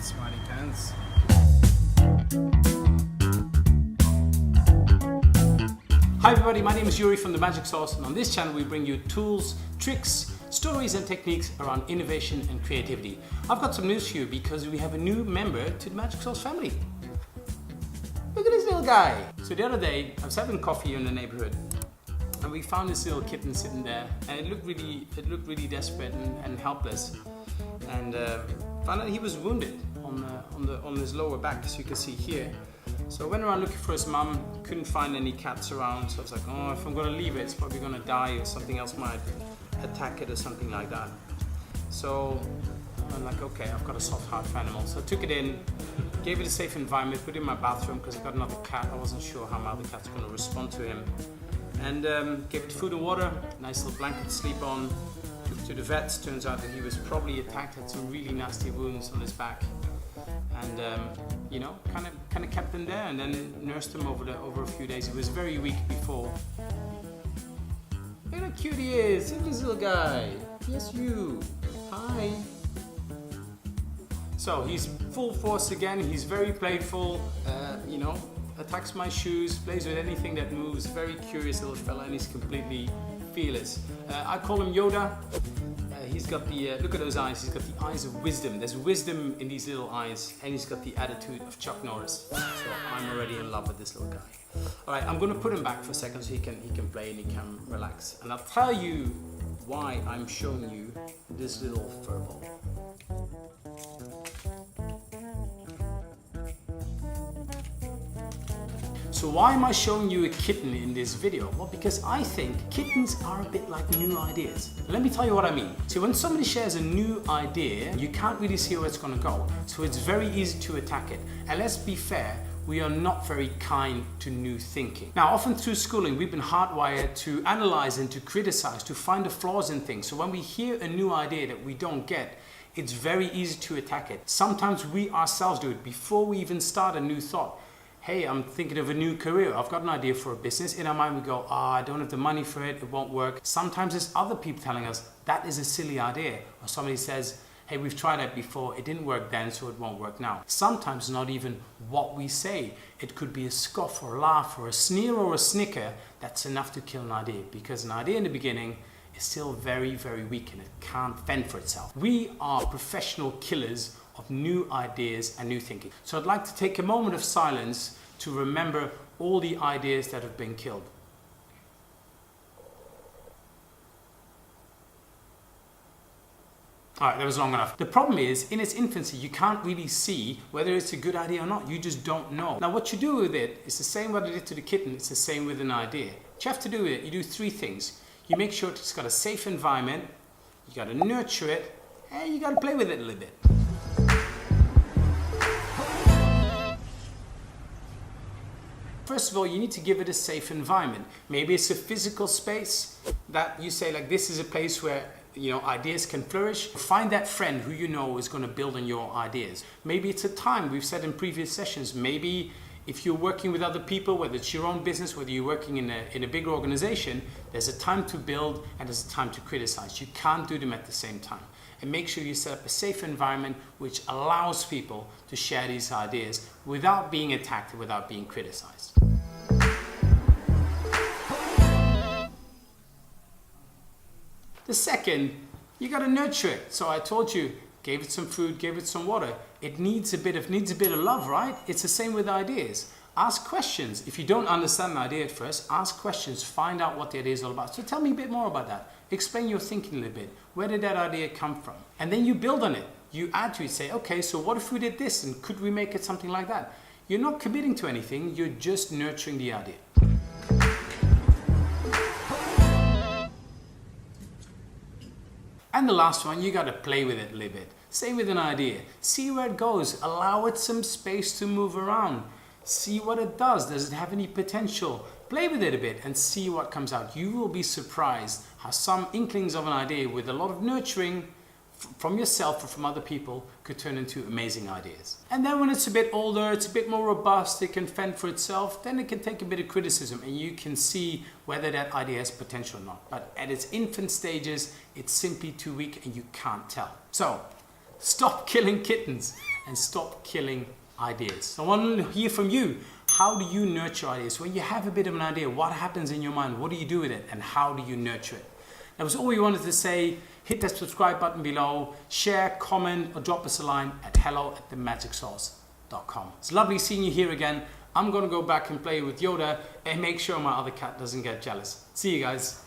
Smiley cans. Hi everybody, my name is Yuri from The Magic Sauce, and on this channel we bring you tools, tricks, stories and techniques around innovation and creativity. I've got some news for you because we have a new member to the Magic Sauce family. Look at this little guy. So the other day I was having coffee in the neighborhood and we found this little kitten sitting there, and it looked really desperate and helpless, and found out he was wounded on his lower back, as you can see here. So I went around looking for his mum, couldn't find any cats around, so I was like, oh, if I'm going to leave it, it's probably going to die or something else might attack it or something like that. So I'm like, okay, I've got a soft heart for animals. So I took it in, gave it a safe environment, put it in my bathroom because I got another cat. I wasn't sure how my other cat's going to respond to him. And gave it food and water, nice little blanket to sleep on. Took it to the vets, turns out that he was probably attacked, had some really nasty wounds on his back. And you know, kind of kept him there, and then nursed him over a few days. He was very weak before. Look at how cute he is. Look at this little guy. Yes, you. Hi. So he's full force again. He's very playful. You know, attacks my shoes, plays with anything that moves. Very curious little fella, and he's completely fearless. I call him Yoda. He's got the, look at those eyes, he's got the eyes of wisdom. There's wisdom in these little eyes, and he's got the attitude of Chuck Norris. So I'm already in love with this little guy. All right, I'm gonna put him back for a second so he can play and he can relax. And I'll tell you why I'm showing you this little furball. So why am I showing you a kitten in this video? Well, because I think kittens are a bit like new ideas. Let me tell you what I mean. So when somebody shares a new idea, you can't really see where it's going to go. So it's very easy to attack it. And let's be fair, we are not very kind to new thinking. Now, often through schooling, we've been hardwired to analyze and to criticize, to find the flaws in things. So when we hear a new idea that we don't get, it's very easy to attack it. Sometimes we ourselves do it before we even start a new thought. Hey, I'm thinking of a new career. I've got an idea for a business. In our mind, we go, I don't have the money for it. It won't work. Sometimes it's other people telling us that is a silly idea. Or somebody says, hey, we've tried that before. It didn't work then, so it won't work now. Sometimes not even what we say. It could be a scoff or a laugh or a sneer or a snicker. That's enough to kill an idea, because an idea in the beginning is still very, very weak and it can't fend for itself. We are professional killers of new ideas and new thinking. So I'd like to take a moment of silence to remember all the ideas that have been killed. All right, that was long enough. The problem is, in its infancy, you can't really see whether it's a good idea or not. You just don't know. Now, what you do with it is the same what I did to the kitten. It's the same with an idea. What you have to do with it, you do three things. You make sure it's got a safe environment, you got to nurture it, and you got to play with it a little bit. First of all, you need to give it a safe environment. Maybe it's a physical space that you say, like, this is a place where, you know, ideas can flourish. Find that friend who you know is going to build on your ideas. Maybe it's a time, we've said in previous sessions, maybe if you're working with other people, whether it's your own business, whether you're working in a bigger organization, there's a time to build and there's a time to criticize. You can't do them at the same time. And make sure you set up a safe environment which allows people to share these ideas without being attacked, without being criticized. The second, you got to nurture it. So I told you, gave it some food, gave it some water. It needs a bit of love, right? It's the same with ideas. Ask questions. If you don't understand an idea at first, ask questions. Find out what the idea is all about. So tell me a bit more about that. Explain your thinking a little bit. Where did that idea come from? And then you build on it. You add to it. Say, okay, so what if we did this? And could we make it something like that? You're not committing to anything. You're just nurturing the idea. And the last one, you got to play with it a little bit. Same with an idea. See where it goes. Allow it some space to move around. See what it does. Does it have any potential? Play with it a bit and see what comes out. You will be surprised how some inklings of an idea with a lot of nurturing from yourself or from other people could turn into amazing ideas. And then when it's a bit older, it's a bit more robust, it can fend for itself, then it can take a bit of criticism and you can see whether that idea has potential or not. But at its infant stages, it's simply too weak and you can't tell. So stop killing kittens and stop killing ideas. So I want to hear from you. How do you nurture ideas? When you have a bit of an idea, what happens in your mind? What do you do with it? And how do you nurture it? That was all we wanted to say. Hit that subscribe button below, share, comment, or drop us a line at hello@themagicsauce.com. It's lovely seeing you here again. I'm gonna go back and play with Yoda and make sure my other cat doesn't get jealous. See you guys.